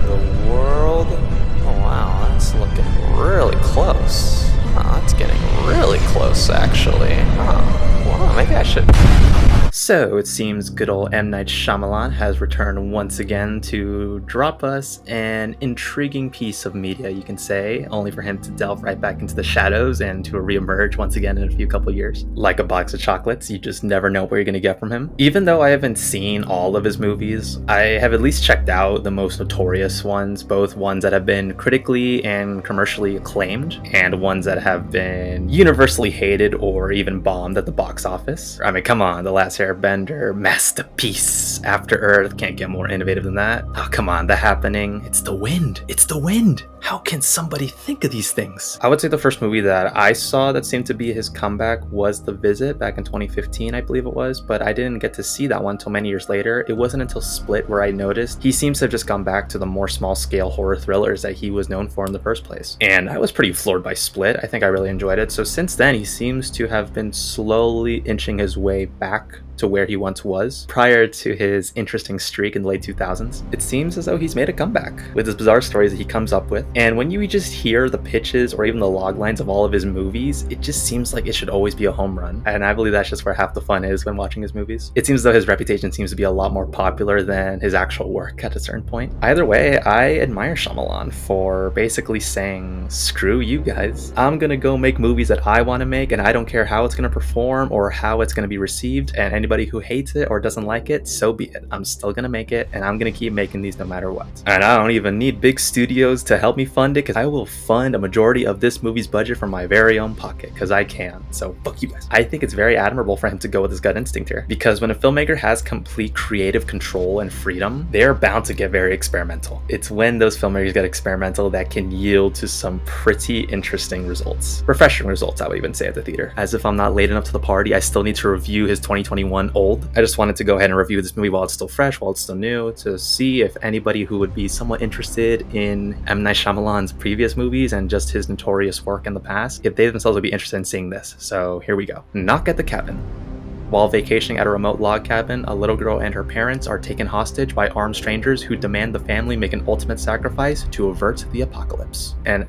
the world? Oh wow, that's looking really close. That's getting really close, actually. Well, maybe I should... So, it seems good old M. Night Shyamalan has returned once again to drop us an intriguing piece of media, you can say, only for him to delve right back into the shadows and to reemerge once again in a couple years. Like a box of chocolates, you just never know what you're going to get from him. Even though I haven't seen all of his movies, I have at least checked out the most notorious ones, both ones that have been critically and commercially acclaimed, and ones that have been universally hated or even bombed at the box office. I mean, come on, The Last Airbender, masterpiece. After Earth, can't get more innovative than that. Oh, come on, The Happening. It's the wind. It's the wind. How can somebody think of these things? I would say the first movie that I saw that seemed to be his comeback was The Visit back in 2015, I believe it was, but I didn't get to see that one until many years later. It wasn't until Split where I noticed he seems to have just gone back to the more small-scale horror thrillers that he was known for in the first place. And I was pretty floored by Split. I think I really enjoyed it. So since then, he seems to have been slowly inching his way back to where he once was prior to his interesting streak in the late 2000s. It seems as though he's made a comeback with his bizarre stories that he comes up with, and when you just hear the pitches or even the log lines of all of his movies, it just seems like it should always be a home run, and I believe that's just where half the fun is when watching his movies. It seems as though his reputation seems to be a lot more popular than his actual work at a certain point. Either way, I admire Shyamalan for basically saying, screw you guys, I'm gonna go make movies that I want to make, and I don't care how it's gonna perform or how it's gonna be received, and anybody who hates it or doesn't like it, so be it. I'm still gonna make it, and I'm gonna keep making these no matter what. And I don't even need big studios to help me fund it, because I will fund a majority of this movie's budget from my very own pocket, because I can. So fuck you guys. I think it's very admirable for him to go with his gut instinct here, because when a filmmaker has complete creative control and freedom, they're bound to get very experimental. It's when those filmmakers get experimental that can yield to some pretty interesting results. Refreshing results, I would even say, at the theater. As if I'm not late enough to the party, I still need to review his 2021 Old. I just wanted to go ahead and review this movie while it's still fresh, while it's still new, to see if anybody who would be somewhat interested in M. Night Shyamalan's previous movies and just his notorious work in the past, if they themselves would be interested in seeing this. So here we go. Knock at the Cabin. While vacationing at a remote log cabin, a little girl and her parents are taken hostage by armed strangers who demand the family make an ultimate sacrifice to avert the apocalypse. And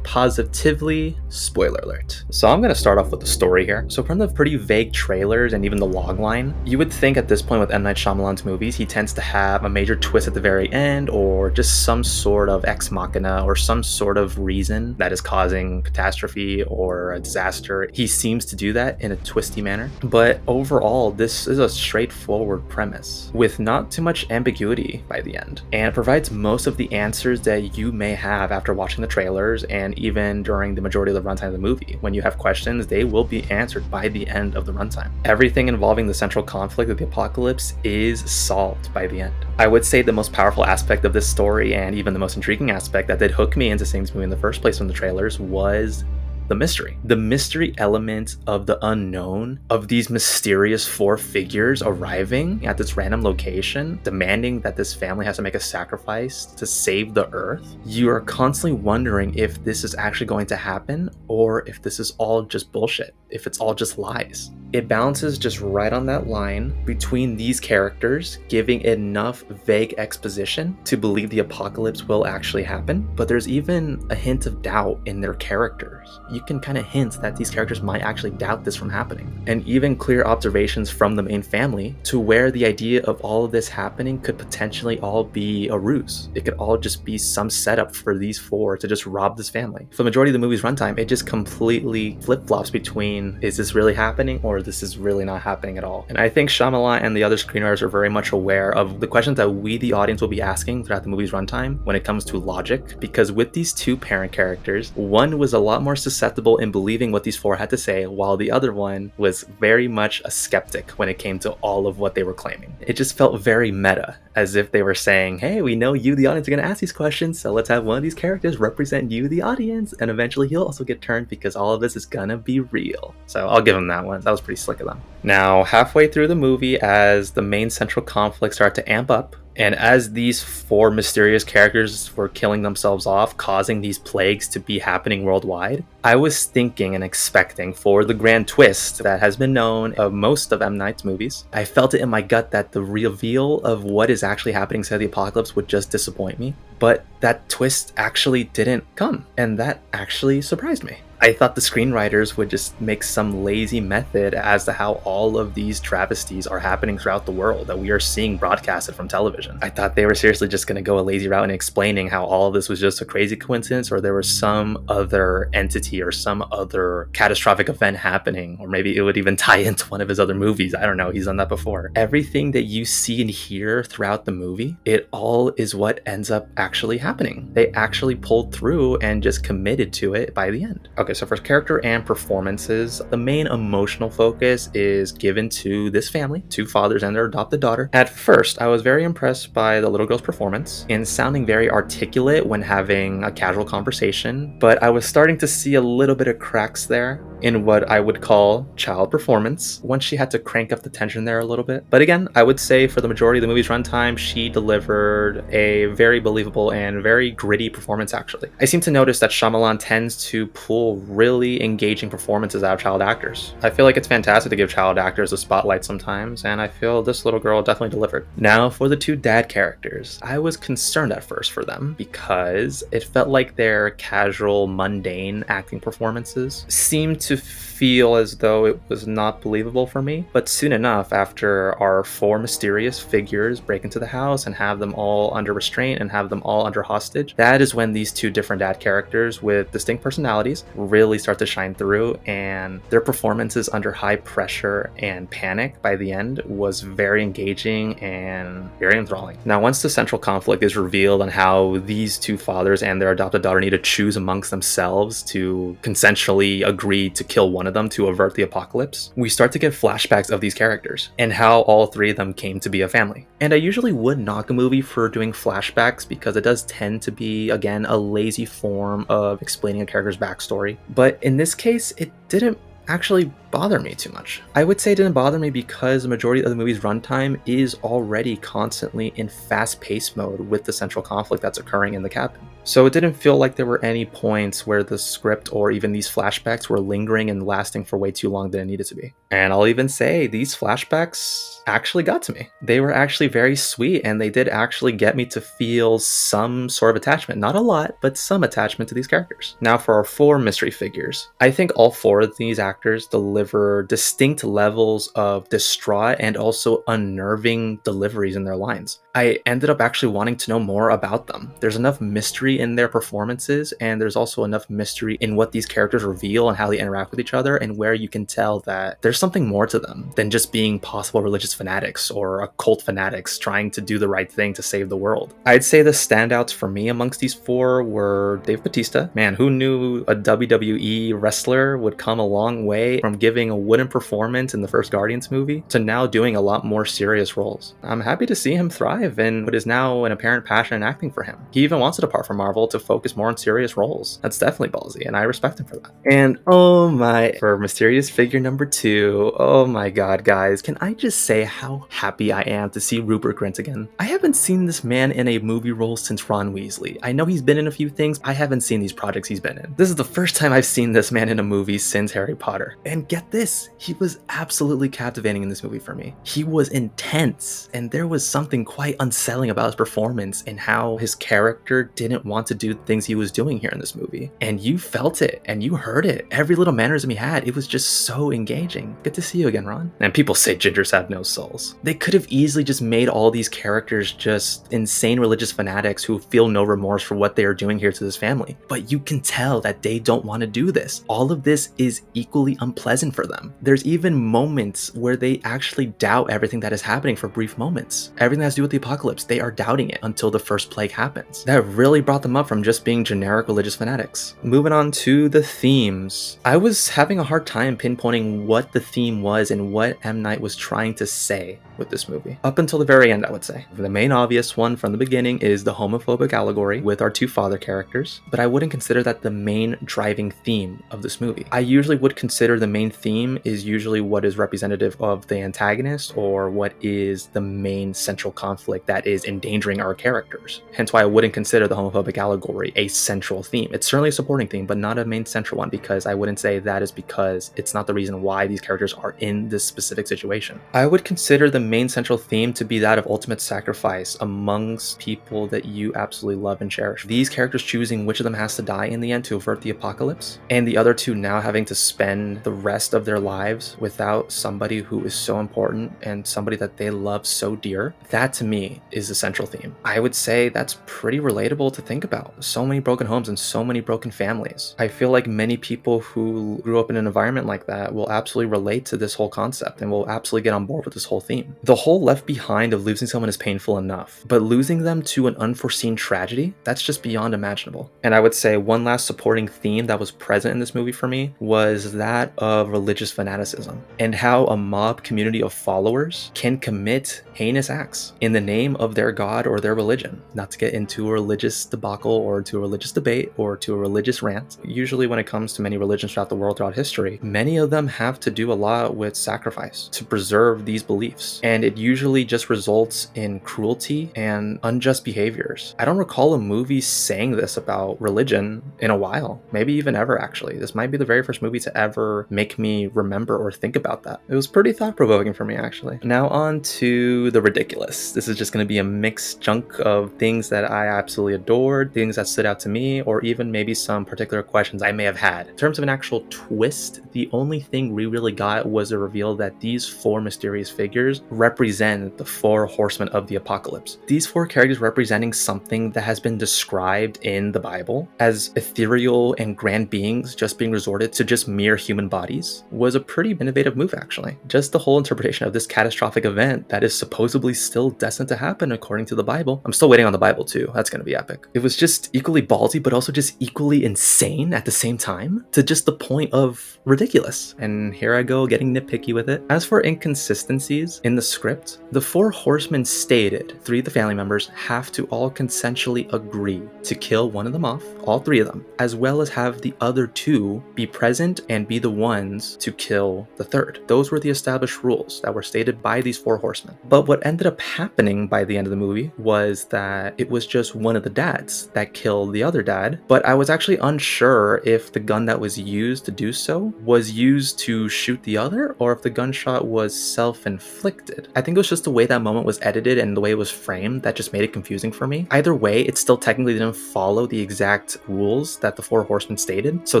positively, spoiler alert. So I'm going to start off with the story here. So from the pretty vague trailers and even the log line, you would think at this point with M. Night Shyamalan's movies, he tends to have a major twist at the very end, or just some sort of ex machina or some sort of reason that is causing catastrophe or a disaster. He seems to do that in a twisty manner. But overall, this is a straightforward premise with not too much ambiguity by the end, and it provides most of the answers that you may have after watching the trailers and even during the majority of the runtime of the movie. When you have questions, they will be answered by the end of the runtime. Everything involving the central conflict of the apocalypse is solved by the end. I would say the most powerful aspect of this story, and even the most intriguing aspect that did hook me into seeing this movie in the first place from the trailers, was the mystery. The mystery element of the unknown, of these mysterious four figures arriving at this random location, demanding that this family has to make a sacrifice to save the earth. You are constantly wondering if this is actually going to happen, or if this is all just bullshit, if it's all just lies. It balances just right on that line between these characters giving enough vague exposition to believe the apocalypse will actually happen, but there's even a hint of doubt in their characters. You can kind of hint that these characters might actually doubt this from happening. And even clear observations from the main family to where the idea of all of this happening could potentially all be a ruse. It could all just be some setup for these four to just rob this family. For the majority of the movie's runtime, it just completely flip-flops between, is this really happening, or this is really not happening at all. And I think Shyamalan and the other screenwriters are very much aware of the questions that we, the audience, will be asking throughout the movie's runtime when it comes to logic, because with these two parent characters, one was a lot more susceptible in believing what these four had to say, while the other one was very much a skeptic when it came to all of what they were claiming. It just felt very meta, as if they were saying, hey, we know you, the audience, are going to ask these questions, so let's have one of these characters represent you, the audience, and eventually he'll also get turned because all of this is gonna be real. So I'll give him that one. That was pretty slick of them. Now, halfway through the movie, as the main central conflict started to amp up, And as these four mysterious characters were killing themselves off, causing these plagues to be happening worldwide, I was thinking and expecting for the grand twist that has been known of most of M. Night's movies. I felt it in my gut that the reveal of what is actually happening inside the apocalypse would just disappoint me. But that twist actually didn't come, and that actually surprised me. I thought the screenwriters would just make some lazy method as to how all of these travesties are happening throughout the world that we are seeing broadcasted from television. I thought they were seriously just going to go a lazy route in explaining how all of this was just a crazy coincidence, or there was some other entity or some other catastrophic event happening, or maybe it would even tie into one of his other movies. I don't know, he's done that before. Everything that you see and hear throughout the movie, it all is what ends up actually happening. They actually pulled through and just committed to it by the end. Okay, so for character and performances, the main emotional focus is given to this family, two fathers and their adopted daughter. At first, I was very impressed by the little girl's performance in sounding very articulate when having a casual conversation, but I was starting to see a little bit of cracks there in what I would call child performance once she had to crank up the tension there a little bit. But again, I would say for the majority of the movie's runtime, she delivered a very believable and very gritty performance, actually. I seem to notice that Shyamalan tends to pull really engaging performances out of child actors. I feel like it's fantastic to give child actors a spotlight sometimes, and I feel this little girl definitely delivered. Now, for the two dad characters, I was concerned at first for them because it felt like their casual, mundane acting performances seemed to feel as though it was not believable for me. But soon enough, after our four mysterious figures break into the house and have them all under restraint and have them all under hostage, that is when these two different dad characters with distinct personalities really start to shine through, and their performances under high pressure and panic by the end was very engaging and very enthralling. Now, once the central conflict is revealed on how these two fathers and their adopted daughter need to choose amongst themselves to consensually agree to kill one of them to avert the apocalypse, we start to get flashbacks of these characters and how all three of them came to be a family. And I usually would knock a movie for doing flashbacks because it does tend to be, again, a lazy form of explaining a character's backstory. But in this case, it didn't actually bother me too much. I would say it didn't bother me because the majority of the movie's runtime is already constantly in fast-paced mode with the central conflict that's occurring in the cabin. So it didn't feel like there were any points where the script or even these flashbacks were lingering and lasting for way too long than it needed to be. And I'll even say these flashbacks actually got to me. They were actually very sweet, and they did actually get me to feel some sort of attachment. Not a lot, but some attachment to these characters. Now for our four mystery figures. I think all four of these actors deliver distinct levels of distraught and also unnerving deliveries in their lines. I ended up actually wanting to know more about them. There's enough mystery in their performances, and there's also enough mystery in what these characters reveal and how they interact with each other, and where you can tell that there's something more to them than just being possible religious fanatics or occult fanatics trying to do the right thing to save the world. I'd say the standouts for me amongst these four were Dave Bautista. Man, who knew a WWE wrestler would come a long way from giving a wooden performance in the first Guardians movie to now doing a lot more serious roles. I'm happy to see him thrive in what is now an apparent passion in acting for him. He even wants to depart from Marvel to focus more on serious roles. That's definitely ballsy, and I respect him for that. And oh my, for mysterious figure number 2, oh my god, guys, can I just say how happy I am to see Rupert Grint again? I haven't seen this man in a movie role since Ron Weasley. I know he's been in a few things, I haven't seen these projects he's been in. This is the first time I've seen this man in a movie since Harry Potter. And get this, he was absolutely captivating in this movie for me. He was intense, and there was something quite unsettling about his performance and how his character didn't want to do the things he was doing here in this movie. And you felt it, and you heard it. Every little mannerism he had, it was just so engaging. Good to see you again, Ron. And people say gingers have no souls. They could have easily just made all these characters just insane religious fanatics who feel no remorse for what they are doing here to this family. But you can tell that they don't want to do this. All of this is equally unpleasant for them. There's even moments where they actually doubt everything that is happening for brief moments. Everything that has to do with the apocalypse, they are doubting it until the first plague happens. That really brought them up from just being generic religious fanatics. Moving on to the themes. I was having a hard time pinpointing what the theme was and what M. Night was trying to say with this movie. Up until the very end, I would say. The main obvious one from the beginning is the homophobic allegory with our two father characters, but I wouldn't consider that the main driving theme of this movie. I usually would consider the main theme is usually what is representative of the antagonist or what is the main central conflict that is endangering our characters. Hence why I wouldn't consider the homophobic allegory a central theme. It's certainly a supporting theme, but not a main central one, because I wouldn't say that is because it's not the reason why these characters are in this specific situation. I would consider the main central theme to be that of ultimate sacrifice amongst people that you absolutely love and cherish. These characters choosing which of them has to die in the end to avert the apocalypse, and the other two now having to spend the rest of their lives without somebody who is so important and somebody that they love so dear. That to me is the central theme. I would say that's pretty relatable to think about. So many broken homes and so many broken families. I feel like many people who grew up in an environment like that will absolutely relate to this whole concept and will absolutely get on board with this whole theme. The whole left behind of losing someone is painful enough, but losing them to an unforeseen tragedy, that's just beyond imaginable. And I would say one last supporting theme that was present in this movie for me was that of religious fanaticism and how a mob community of followers can commit heinous acts in the name of their god or their religion. Not to get into a religious debacle or to a religious debate or to a religious rant. Usually when it comes to many religions throughout the world, throughout history, many of them have to do a lot with sacrifice to preserve these beliefs. And it usually just results in cruelty and unjust behaviors. I don't recall a movie saying this about religion in a while, maybe even ever actually. This might be the very first movie to ever make me remember or think about that. It was pretty thought-provoking for me actually. Now on to the ridiculous. This is just going to be a mixed chunk of things that I absolutely adored, things that stood out to me, or even maybe some particular questions I may have had. In terms of an actual twist, the only thing we really got was a reveal that these four mysterious figures represent the four horsemen of the apocalypse. These four characters representing something that has been described in the Bible as ethereal and grand beings just being resorted to just mere human bodies was a pretty innovative move actually. Just the whole interpretation of this catastrophic event that is supposedly still destined to happen according to the Bible. I'm still waiting on the Bible too. That's going to be epic. It was just equally ballsy, but also just equally insane at the same time, to just the point of ridiculous. And here I go getting nitpicky with it. As for inconsistencies in the script, the four horsemen stated 3 of the family members have to all consensually agree to kill one of them off, all 3 of them, as well as have the other 2 be present and be the ones to kill the 3rd. Those were the established rules that were stated by these 4 horsemen. But what ended up happening by the end of the movie was that it was just one of the dads that killed the other dad, but I was actually unsure if the gun that was used to do so was used to shoot the other or if the gunshot was self-inflicted. I think it was just the way that moment was edited and the way it was framed that just made it confusing for me. Either way, it still technically didn't follow the exact rules that the 4 horsemen stated, so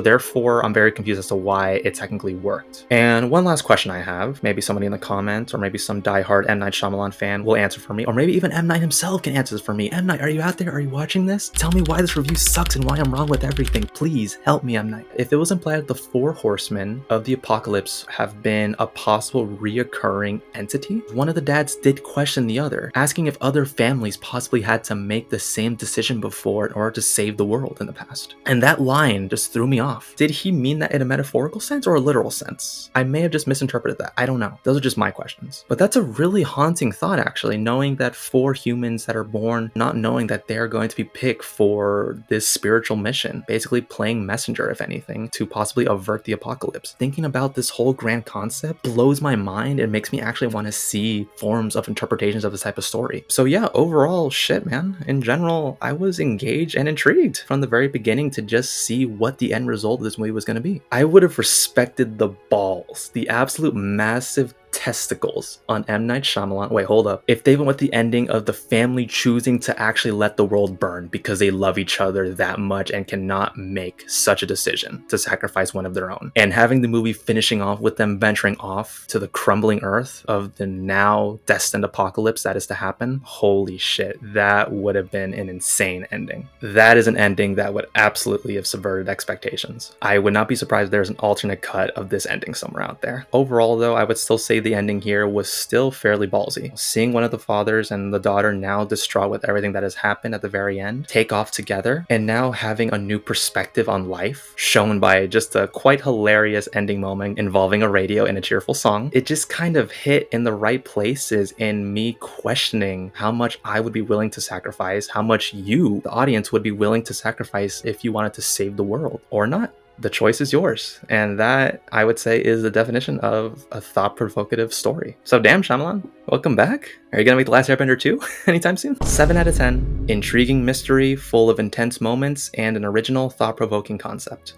therefore I'm very confused as to why it technically worked. And one last question I have, maybe somebody in the comments or maybe some diehard M. Night Shyamalan fan will answer for me, or maybe even M. Night himself can answer this for me. M. Night, are you out there? Are you watching this? Tell me why this review sucks and why I'm wrong with everything. Please help me, M. Night. If it was implied that the 4 horsemen of the apocalypse have been a possible reoccurring entity, one of the dads did question the other, asking if other families possibly had to make the same decision before in order to save the world in the past. And that line just threw me off. Did he mean that in a metaphorical sense or a literal sense? I may have just misinterpreted that. I don't know. Those are just my questions. But that's a really haunting thought actually, knowing that 4 humans that are born not knowing that they're going to be picked for this spiritual mission, basically playing messenger if anything, to possibly avert the apocalypse. Thinking about this whole grand concept blows my mind and makes me actually want to see forms of interpretations of this type of story. So yeah, overall, shit man, in general, I was engaged and intrigued from the very beginning to just see what the end result of this movie was going to be. I would have respected the balls, the absolute massive testicles on M. Night Shyamalan. Wait, hold up. If they went with the ending of the family choosing to actually let the world burn because they love each other that much and cannot make such a decision to sacrifice one of their own, and having the movie finishing off with them venturing off to the crumbling earth of the now destined apocalypse that is to happen, holy shit, that would have been an insane ending. That is an ending that would absolutely have subverted expectations. I would not be surprised if there's an alternate cut of this ending somewhere out there. Overall though, I would still say the ending here was still fairly ballsy. Seeing one of the fathers and the daughter now distraught with everything that has happened at the very end take off together, and now having a new perspective on life shown by just a quite hilarious ending moment involving a radio and a cheerful song, it just kind of hit in the right places in me questioning how much I would be willing to sacrifice, how much you, the audience, would be willing to sacrifice if you wanted to save the world or not. the choice is yours. And that, I would say, is the definition of a thought-provocative story. So damn, Shyamalan, welcome back. Are you gonna make The Last Airbender 2 anytime soon? 7 out of 10. Intriguing mystery, full of intense moments, and an original, thought-provoking concept.